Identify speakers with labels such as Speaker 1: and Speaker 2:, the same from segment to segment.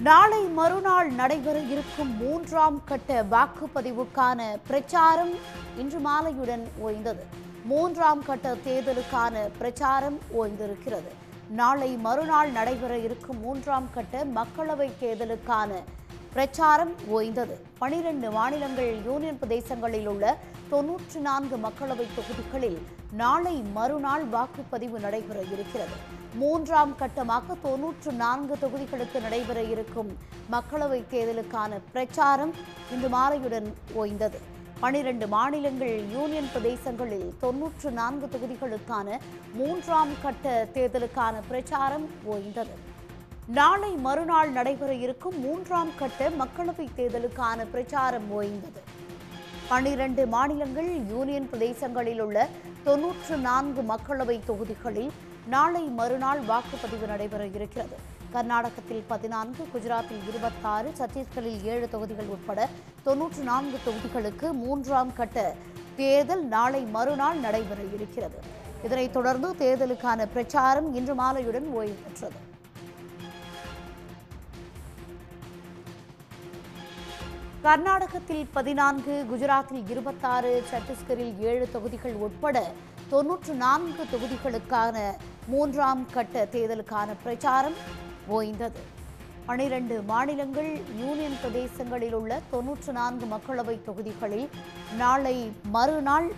Speaker 1: நாளை மறுநாள் நடைபெற இருக்கும் 3ஆம் கட்ட வாக்குப்பதிவுக்கான பிரச்சாரம் இன்று மாலையுடன் ஓய்ந்தது. 3ஆம் கட்ட தேர்தலுக்கான பிரச்சாரம் ஓய்ந்திருக்கிறது. நாளை மறுநாள் நடைபெற இருக்கும் 3ஆம் கட்ட மக்களவை தேர்தலுக்கான பிரச்சாரம் ஓய்ந்தது. 12 மாநிலங்கள் யூனியன் பிரதேசங்களில் உள்ள 94 மக்களவை தொகுதிகளில் நாளை மறுநாள் வாக்குப்பதிவு நடைபெற இருக்கிறது. 3ஆம் கட்டமாக 94 தொகுதிகளுக்கு நடைபெற இருக்கும் மக்களவை தேர்தலுக்கான பிரச்சாரம் இன்று மாலையுடன் ஓய்ந்தது. 12 மாநிலங்கள் யூனியன் பிரதேசங்களில் 94 தொகுதிகளுக்கான 3ஆம் கட்ட தேர்தலுக்கான பிரச்சாரம் ஓய்ந்தது. நாளை மறுநாள் நடைபெற இருக்கும் 3ஆம் கட்ட மக்களவை தேர்தலுக்கான பிரச்சாரம் ஓய்ந்தது. 12 மாநிலங்கள் யூனியன் பிரதேசங்களில் உள்ள 94 மக்களவை தொகுதிகளில் நாளை மறுநாள் வாக்குப்பதிவு நடைபெற இருக்கிறது. கர்நாடகத்தில் 14, குஜராத்தில் 26, சத்தீஸ்கரில் 7 தொகுதிகள் உட்பட 94 தொகுதிகளுக்கு 3ஆம் கட்ட தேர்தல் நாளை மறுநாள் நடைபெற இருக்கிறது. இதனைத் தொடர்ந்து தேர்தலுக்கான பிரச்சாரம் இன்று மாலையுடன் ஓய்வு பெற்றது. கர்நாடகத்தில் 14, குஜராத்தில் 26, சத்தீஸ்கரில் 7 தொகுதிகள் உட்பட 94 தொகுதிகளுக்கான 3ஆம் கட்ட தேர்தலுக்கான பிரச்சாரம் ஓய்ந்தது. 12 மாநிலங்கள் யூனியன் பிரதேசங்களில் உள்ள 94 மக்களவை தொகுதிகளில் நாளை மறுநாள்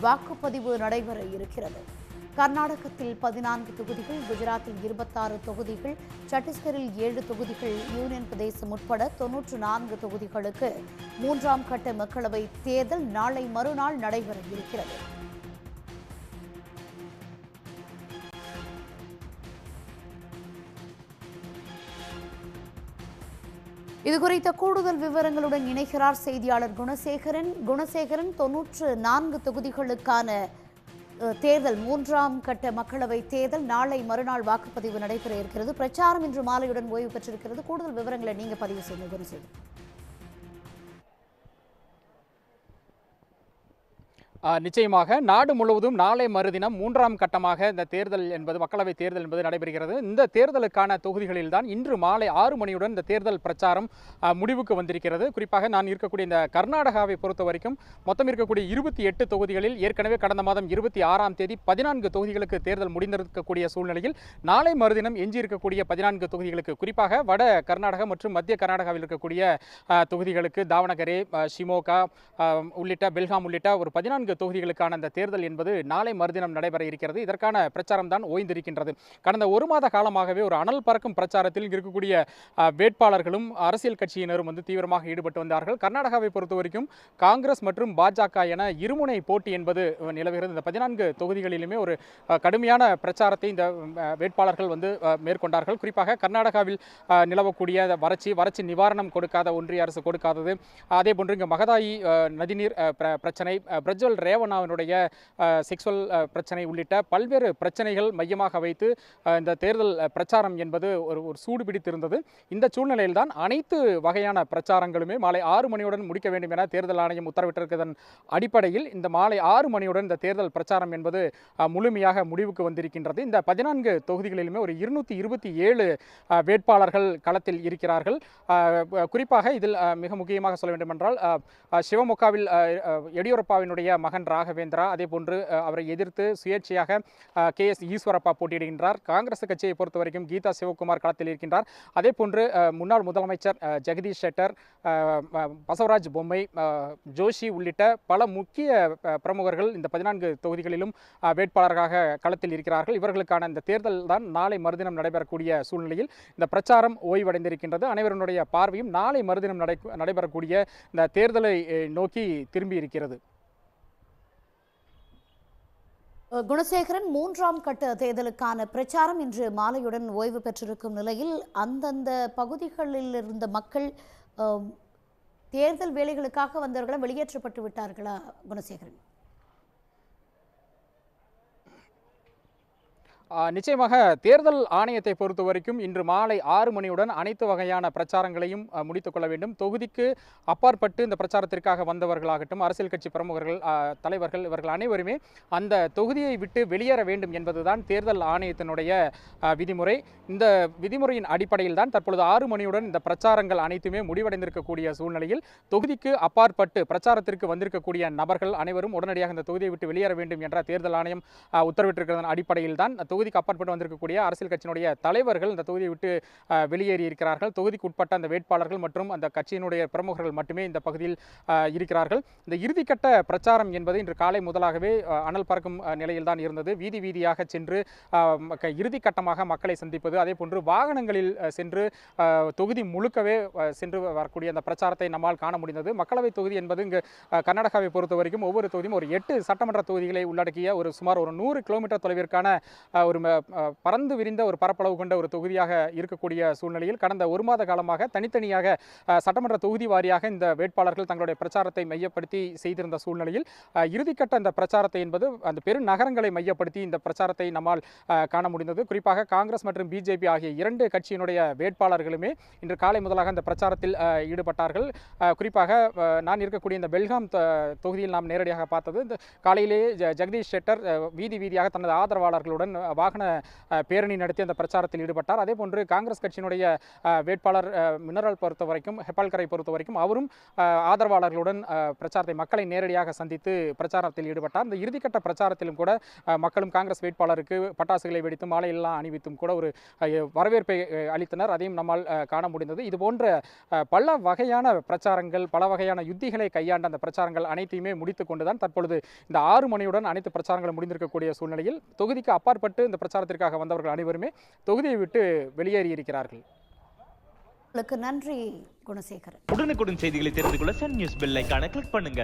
Speaker 1: வாக்குப்பதிவு நடைபெற இருக்கிறது. கர்நாடகத்தில் 14 தொகுதிகள், குஜராத்தில் 26 தொகுதிகள், சத்தீஸ்கரில் 7 தொகுதிகள், யூனியன் பிரதேசம் உட்பட 94 தொகுதிகளுக்கு 3ஆம் கட்ட மக்களவை தேர்தல் நாளை மறுநாள் நடைபெற இருக்கிறது. இதுகுறித்த கூடுதல் விவரங்களுடன் இணைகிறார் செய்தியாளர் குணசேகரன். 94 தொகுதிகளுக்கான தேர்தல் 3ஆம் கட்ட மக்களவை தேர்தல் நாளை மறுநாள் வாக்குப்பதிவு நடைபெற இருக்கிறது. பிரச்சாரம் இன்று மாலையுடன் ஓய்வு பெற்றிருக்கிறது. கூடுதல் விவரங்களை நீங்க பதிவு செய்யுங்க குணசேகரன்.
Speaker 2: நிச்சயமாக நாடு முழுவதும் நாளை மறுதினம் 3ஆம் கட்டமாக இந்த தேர்தல் என்பது மக்களவை தேர்தல் என்பது நடைபெறுகிறது. இந்த தேர்தலுக்கான தொகுதிகளில் தான் இன்று மாலை 6 மணியுடன் இந்த தேர்தல் பிரச்சாரம் முடிவுக்கு வந்திருக்கிறது. குறிப்பாக நான் இருக்கக்கூடிய இந்த கர்நாடகாவை பொறுத்த வரைக்கும் மொத்தம் இருக்கக்கூடிய 28 தொகுதிகளில் ஏற்கனவே கடந்த மாதம் 26ஆம் தேதி 14 தொகுதிகளுக்கு தேர்தல் முடிந்திருக்கக்கூடிய சூழ்நிலையில் நாளை மறுதினம் எஞ்சி இருக்கக்கூடிய 14 தொகுதிகளுக்கு, குறிப்பாக வட கர்நாடகா மற்றும் மத்திய கர்நாடகாவில் இருக்கக்கூடிய தொகுதிகளுக்கு தாவணகரே, ஷிமோகா உள்ளிட்ட பெல்காம் உள்ளிட்ட ஒரு 14 தொகுதிகளுக்கான அந்த தேர்தல் என்பது நாளை மறுதினம் நடைபெற இருக்கிறது. இதற்கான பிரச்சாரம் தான் ஓய்ந்திருக்கின்றது. கடந்த ஒரு மாத காலமாகவே ஒரு அனல் பறக்கும் பிரச்சாரத்தில் இருக்கக்கூடிய வேட்பாளர்களும் அரசியல் கட்சியினரும் தீவிரமாக ஈடுபட்டு வந்தார்கள். கர்நாடகாவை பொறுத்த வரைக்கும் காங்கிரஸ் மற்றும் பாஜக என இருமுனை போட்டி என்பது நிலவுகிறது. இந்த 14 தொகுதிகளிலுமே ஒரு கடுமையான பிரச்சாரத்தை இந்த வேட்பாளர்கள் மேற்கொண்டார்கள். குறிப்பாக கர்நாடகாவில் நிலவக்கூடிய வறட்சி நிவாரணம் கொடுக்காத ஒன்றிய அரசு கொடுக்காதது, அதே போன்று இங்கு மகதாயி நதிநீர் பிரச்சனை, பிரஜ்வல் ரேவண்ணாவினுடைய செக்சுவல் பிரச்சனை உள்ளிட்ட பல்வேறு பிரச்சனைகள் மையமாக வைத்து இந்த தேர்தல் பிரச்சாரம் என்பது ஒரு சூடு பிடித்திருந்தது. இந்த சூழ்நிலையில் தான் அனைத்து வகையான பிரச்சாரங்களுமே மாலை 6 மணியுடன் முடிக்க வேண்டும் என தேர்தல் ஆணையம் உத்தரவிட்டிருக்கிறதன் அடிப்படையில் இந்த மாலை 6 மணியுடன் இந்த தேர்தல் பிரச்சாரம் என்பது முழுமையாக முடிவுக்கு வந்திருக்கின்றது. இந்த 14 தொகுதிகளிலுமே ஒரு 227 வேட்பாளர்கள் களத்தில் இருக்கிறார்கள். குறிப்பாக இதில் மிக முக்கியமாக சொல்ல வேண்டும் என்றால் சிவமொக்காவில் எடியூரப்பாவினுடைய மகன் ராகவேந்திரா, அதே போன்று அவரை எதிர்த்து சுயேட்சையாக KS ஈஸ்வரப்பா போட்டியிடுகின்றார். காங்கிரஸ் கட்சியை பொறுத்த வரைக்கும் கீதா சிவகுமார் களத்தில் இருக்கின்றார். அதே போன்று முன்னாள் முதலமைச்சர் ஜெகதீஷ் ஷெட்டர், பசவராஜ் பொம்மை, ஜோஷி உள்ளிட்ட பல முக்கிய பிரமுகர்கள் இந்த 14 தொகுதிகளிலும் வேட்பாளராக களத்தில் இருக்கிறார்கள். இவர்களுக்கான இந்த தேர்தல் தான் நாளை மறுதினம் நடைபெறக்கூடிய சூழ்நிலையில் இந்த பிரச்சாரம் ஓய்வடைந்திருக்கின்றது. அனைவருடைய பார்வையும் நாளை மறுதினம் நடைபெறக்கூடிய இந்த தேர்தலை நோக்கி திரும்பி இருக்கிறது.
Speaker 1: குணசேகரன், 3ஆம் கட்ட தேர்தலுக்கான பிரச்சாரம் இன்று மாலையுடன் ஓய்வு பெற்றிருக்கும் நிலையில் அந்தந்த பகுதிகளில் இருந்த மக்கள் தேர்தல் வேலைகளுக்காக வந்தவர்களும் வெளியேற்றப்பட்டு விட்டார்களா குணசேகரன்?
Speaker 2: நிச்சயமாக தேர்தல் ஆணையத்தை பொறுத்த வரைக்கும் இன்று மாலை 6 மணியுடன் அனைத்து வகையான பிரச்சாரங்களையும் முடித்துக் கொள்ள வேண்டும். தொகுதிக்கு அப்பாற்பட்டு இந்த பிரச்சாரத்திற்காக வந்தவர்களாகட்டும், அரசியல் கட்சி பிரமுகர்கள், தலைவர்கள், இவர்கள் அனைவருமே அந்த தொகுதியை விட்டு வெளியேற வேண்டும் என்பதுதான் தேர்தல் ஆணையத்தினுடைய விதிமுறை. இந்த விதிமுறையின் அடிப்படையில் தான் தற்பொழுது 6 மணியுடன் இந்த பிரச்சாரங்கள் அனைத்துமே முடிவடைந்திருக்கக்கூடிய சூழ்நிலையில் தொகுதிக்கு அப்பாற்பட்டு பிரச்சாரத்திற்கு வந்திருக்கக்கூடிய நபர்கள் அனைவரும் உடனடியாக இந்த தொகுதியை விட்டு வெளியேற வேண்டும் என்ற தேர்தல் ஆணையம் உத்தரவிட்டிருக்கிறதன் அடிப்படையில் தான் தொகுதிக்கு அப்பாற்பட்டு வந்திருக்கக்கூடிய அரசியல் கட்சியினுடைய தலைவர்கள் இந்த தொகுதியை விட்டு வெளியேறி இருக்கிறார்கள். தொகுதிக்கு உட்பட்ட அந்த வேட்பாளர்கள் மற்றும் அந்த கட்சியினுடைய பிரமுகர்கள் மட்டுமே இந்த பகுதியில் இருக்கிறார்கள். இந்த இறுதிக்கட்ட பிரச்சாரம் என்பது இன்று காலை முதலாகவே அனல் பறக்கும் நிலையில் தான் இருந்தது. வீதி வீதியாக சென்று இறுதிக்கட்டமாக மக்களை சந்திப்பது, அதே போன்று வாகனங்களில் சென்று தொகுதி முழுக்கவே சென்று வரக்கூடிய அந்த பிரச்சாரத்தை நம்மால் காண முடிந்தது. மக்களவை தொகுதி என்பது இங்கு கர்நாடகாவை பொறுத்த வரைக்கும் ஒவ்வொரு தொகுதியும் ஒரு 8 சட்டமன்ற தொகுதிகளை உள்ளடக்கிய சுமார் ஒரு 100 கிலோமீட்டர் தொலைவிற்கான ஒரு பறந்து விரிந்த ஒரு பரப்பளவு கொண்ட ஒரு தொகுதியாக இருக்கக்கூடிய சூழ்நிலையில் கடந்த 1 மாத காலமாக தனித்தனியாக சட்டமன்ற தொகுதி வாரியாக இந்த வேட்பாளர்கள் தங்களுடைய பிரச்சாரத்தை மையப்படுத்தி செய்திருந்த சூழ்நிலையில் இறுதிக்கட்ட அந்த பிரச்சாரத்தை என்பது அந்த பெருநகரங்களை மையப்படுத்தி இந்த பிரச்சாரத்தை நம்மால் காண முடிந்தது. குறிப்பாக காங்கிரஸ் மற்றும் பிஜேபி ஆகிய 2 கட்சியினுடைய வேட்பாளர்களுமே இன்று காலை முதலாக அந்த பிரச்சாரத்தில் ஈடுபட்டார்கள். குறிப்பாக நான் இருக்கக்கூடிய இந்த பெல்காம் தொகுதியில் நாம் நேரடியாக பார்த்தது, இந்த காலையிலேயே ஜெகதீஷ் ஷெட்டர் வீதி வீதியாக தனது ஆதரவாளர்களுடன் வாகன பேரணி நடத்தி அந்த பிரச்சாரத்தில் ஈடுபட்டார். அதே போன்று காங்கிரஸ் கட்சியினுடைய வேட்பாளர் மினரல் பொறுத்த வரைக்கும், ஹெப்பால்கரை பொறுத்த வரைக்கும் அவரும் ஆதரவாளர்களுடன் பிரச்சாரத்தை மக்களை நேரடியாக சந்தித்து பிரச்சாரத்தில் ஈடுபட்டார். இந்த இறுதிக்கட்ட பிரச்சாரத்திலும் கூட மக்களும் காங்கிரஸ் வேட்பாளருக்கு பட்டாசுகளை வெடித்தும் மாலையெல்லாம் அணிவித்தும் கூட ஒரு வரவேற்பை அளித்தனர். அதையும் நம்மால் காண முடிந்தது. இதுபோன்ற பல வகையான பிரச்சாரங்கள், பல வகையான யுத்திகளை கையாண்ட அந்த பிரச்சாரங்கள் அனைத்தையுமே முடித்துக் கொண்டுதான் தற்பொழுது இந்த 6 மணியுடன் அனைத்து பிரச்சாரங்களும் முடிந்திருக்கக்கூடிய சூழ்நிலையில் தொகுதிக்கு அப்பாற்பட்டு இந்த பிரச்சாரத்திற்காக வந்தவர்கள் அனைவருமே தொகுதியை விட்டு வெளியேறி இருக்கிறார்கள்.
Speaker 1: நன்றி குணசேகரன்.
Speaker 3: உடனுக்குடன் செய்திகளை தெரிந்து கொள்ள சன் நியூஸ் பெல் ஐகானை கிளிக் பண்ணுங்க.